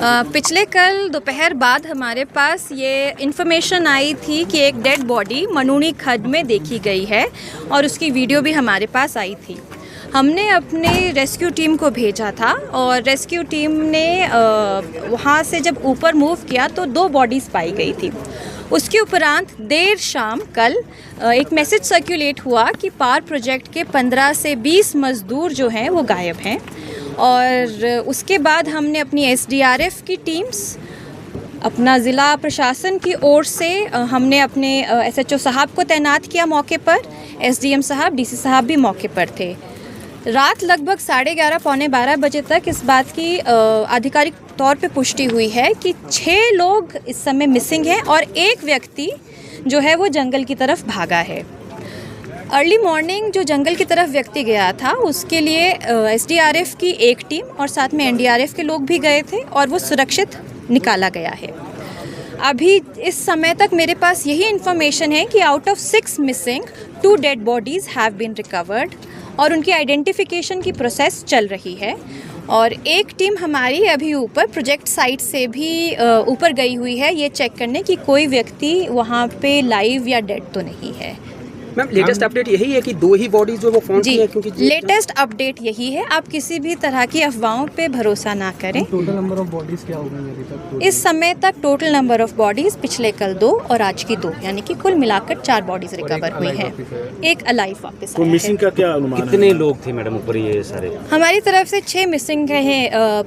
पिछले कल दोपहर बाद हमारे पास ये इन्फॉर्मेशन आई थी कि एक डेड बॉडी मनूनी खड्ड में देखी गई है और उसकी वीडियो भी हमारे पास आई थी। हमने अपने रेस्क्यू टीम को भेजा था और रेस्क्यू टीम ने वहाँ से जब ऊपर मूव किया तो 2 बॉडीज़ पाई गई थी। उसके उपरांत देर शाम कल एक मैसेज सर्कुलेट हुआ कि पावर प्रोजेक्ट के 15 से 20 मज़दूर जो हैं वो गायब हैं। और उसके बाद हमने अपनी एसडीआरएफ की टीम्स, अपना ज़िला प्रशासन की ओर से हमने अपने एसएचओ साहब को तैनात किया मौके पर। एसडीएम साहब, डीसी साहब भी मौके पर थे। रात लगभग 11:30 पौने 12 बजे तक इस बात की आधिकारिक तौर पे पुष्टि हुई है कि 6 लोग इस समय मिसिंग हैं और एक व्यक्ति जो है वो जंगल की तरफ भागा है। अर्ली मॉर्निंग जो जंगल की तरफ व्यक्ति गया था उसके लिए एसडीआरएफ की एक टीम और साथ में एनडीआरएफ के लोग भी गए थे और वो सुरक्षित निकाला गया है। अभी इस समय तक मेरे पास यही इन्फॉर्मेशन है कि out of 6 missing 2 dead bodies have been recovered और उनकी आइडेंटिफिकेशन की प्रोसेस चल रही है। और एक टीम हमारी अभी ऊपर प्रोजेक्ट साइट से भी ऊपर गई हुई है ये चेक करने कि कोई व्यक्ति वहाँ पे लाइव या डेड तो नहीं है। मैम, लेटेस्ट अपडेट यही है कि 2 ही बॉडीज जो वो फाउंड की है, क्योंकि लेटेस्ट अपडेट यही है। आप किसी भी तरह की अफवाहों पे भरोसा ना करें। टोटल नंबर ऑफ बॉडीज क्या हो गई अभी तक? इस समय तक टोटल नंबर ऑफ बॉडीज पिछले कल 2 और आज की 2, यानी कि कुल मिलाकर 4 बॉडीज रिकवर हुई हैं। एक अलाइव वापस तो मिसिंग का क्या अनुमान है? कितने लोग थे मैडम ऊपर ये सारे? हमारी तरफ से 6 मिसिंग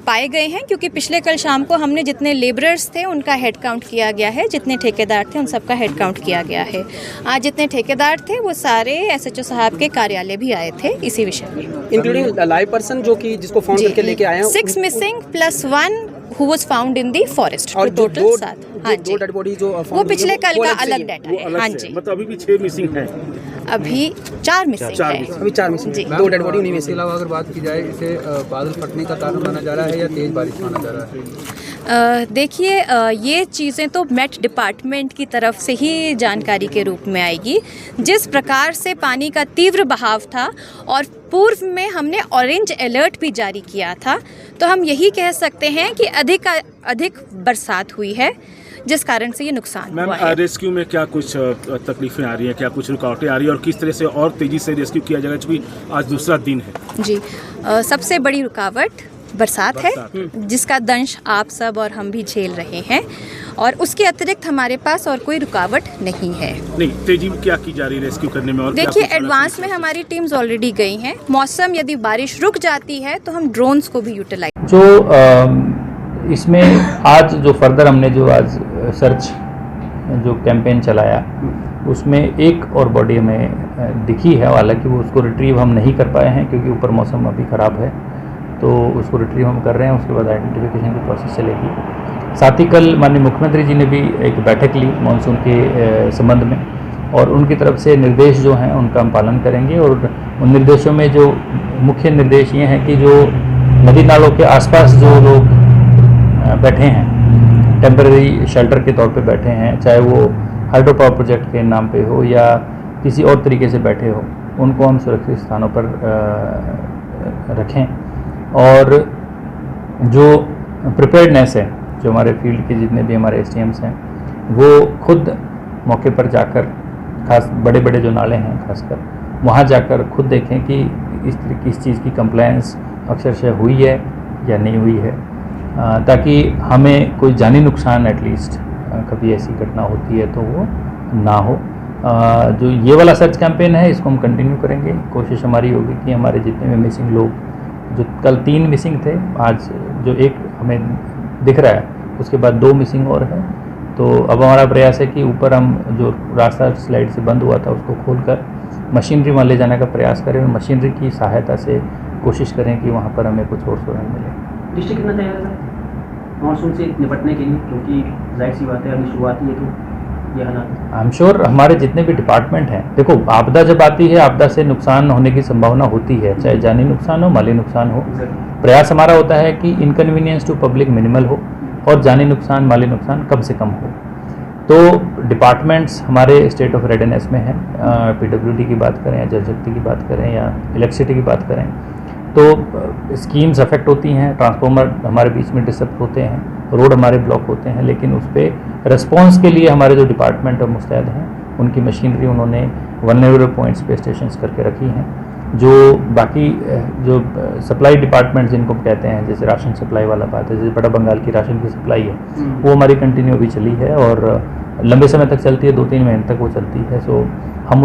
पाए गए हैं, क्योंकि पिछले कल शाम को हमने जितने लेबरर्स थे उनका हेड काउंट किया गया है, जितने ठेकेदार थे उन सबका हेड काउंट किया गया है। आज जितने ठेकेदार थे वो सारे एसएचओ साहब के कार्यालय भी आए थे इसी विषय में, इंक्लूडिंग लाइव पर्सन जो कि जिसको फाउंड करके लेके आए हैं। 6 missing plus 1 who was found in the forest. और टोटल 7। हाँ जी, 2 डेड बॉडी जो वो पिछले कल का अलग डाटा है। हाँ जी, मतलब अभी भी 6 मिसिंग हैं। अभी 4 मिसिंग है। अभी 4 मिसिंग, 2 डेड बॉडी उन्हीं में से। इसके अलावा अगर बात की जाए, इसे बादल फटने का कारण माना जा रहा है या तेज बारिश माना जा रहा है? देखिए, ये चीज़ें तो मेट डिपार्टमेंट की तरफ से ही जानकारी के रूप में आएगी। जिस प्रकार से पानी का तीव्र बहाव था और पूर्व में हमने ऑरेंज अलर्ट भी जारी किया था, तो हम यही कह सकते हैं कि अधिक बरसात हुई है जिस कारण से ये नुकसान हुआ है। रेस्क्यू में क्या कुछ तकलीफें आ रही हैं, क्या कुछ रुकावटें आ रही हैं और किस तरह से और तेज़ी से रेस्क्यू किया जाएगा, क्योंकि आज दूसरा दिन है? जी, सबसे बड़ी रुकावट बरसात है, जिसका दंश आप सब और हम भी झेल रहे हैं, और उसके अतिरिक्त हमारे पास और कोई रुकावट नहीं है। नहीं, तेजी क्या की जा रही है रेस्क्यू करने में? और देखिए, एडवांस में हमारी टीम्स ऑलरेडी गई हैं। मौसम यदि बारिश रुक जाती है तो हम ड्रोन्स को भी यूटिलाइज। जो इसमें आज जो फर्दर हमने जो आज सर्च जो कैंपेन चलाया उसमें एक और बॉडी हमें दिखी है, हालांकि वो उसको रिट्रीव हम नहीं कर पाए हैं क्योंकि ऊपर मौसम अभी ख़राब है, तो उसको रिट्रीव हम कर रहे हैं। उसके बाद आइडेंटिफिकेशन की प्रोसेस चलेगी। साथ ही कल माननीय मुख्यमंत्री जी ने भी एक बैठक ली मानसून के संबंध में, और उनकी तरफ से निर्देश जो हैं उनका हम पालन करेंगे। और उन निर्देशों में जो मुख्य निर्देश ये हैं कि जो नदी नालों के आसपास जो लोग बैठे हैं, टेम्परेरी शेल्टर के तौर पे बैठे हैं, चाहे वो हाइड्रो पावर प्रोजेक्ट के नाम पे हो या किसी और तरीके से बैठे हो, उनको हम सुरक्षित स्थानों पर रखें। और जो प्रिपेयर्डनेस है, जो हमारे फील्ड के जितने भी हमारे एसटीएम्स हैं, वो खुद मौके पर जाकर, खास बड़े बड़े जो नाले हैं खासकर, वहाँ जाकर खुद देखें कि इस चीज़ की कंप्लायंस अक्षरशः हुई है या नहीं हुई है, ताकि हमें कोई जानी नुकसान एटलीस्ट कभी ऐसी घटना होती है तो वो ना हो। जो ये वाला सर्च कैंपेन है इसको हम कंटिन्यू करेंगे। कोशिश हमारी होगी कि हमारे जितने भी मिसिंग लोग, जो कल 3 मिसिंग थे, आज जो एक हमें दिख रहा है उसके बाद 2 मिसिंग और है, तो अब हमारा प्रयास है कि ऊपर हम जो रास्ता स्लाइड से बंद हुआ था उसको खोलकर मशीनरी वहाँ ले जाने का प्रयास करें और मशीनरी की सहायता से कोशिश करें कि वहाँ पर हमें कुछ और सुराग मिले। डिस्ट्रिक्ट कितना तैयार है मानसून से निपटने के लिए, क्योंकि जाहिर सी बात है अभी शुरुआत ही है, तो ये हालात आई एम श्योर हमारे जितने भी डिपार्टमेंट हैं, देखो आपदा जब आती है, आपदा से नुकसान होने की संभावना होती है, चाहे जानी नुकसान हो, माली नुकसान हो। प्रयास हमारा होता है कि इनकन्वीनियंस टू पब्लिक मिनिमल हो और जानी नुकसान, माली नुकसान कम से कम हो। तो डिपार्टमेंट्स हमारे स्टेट ऑफ रेडीनेस में हैं। पीडब्ल्यूडी की बात करें या जल शक्ति की बात करें या इलेक्ट्रिसिटी की बात करें, तो स्कीम्स अफेक्ट होती हैं, ट्रांसफार्मर हमारे बीच में डिस्टर्ब होते हैं, रोड हमारे ब्लॉक होते हैं, लेकिन उस पर रिस्पॉन्स के लिए हमारे जो डिपार्टमेंट और मुस्तैद हैं उनकी मशीनरी उन्होंने वल्नरेबल पॉइंट्स पे स्टेशंस करके रखी हैं। जो बाकी जो सप्लाई डिपार्टमेंट जिनको कहते हैं, जैसे राशन सप्लाई वाला बात है, जैसे बड़ा बंगाल की राशन की सप्लाई है, वो हमारी कंटिन्यू अभी चली है और लंबे समय तक चलती है, 2-3 महीने तक वो चलती है। सो हम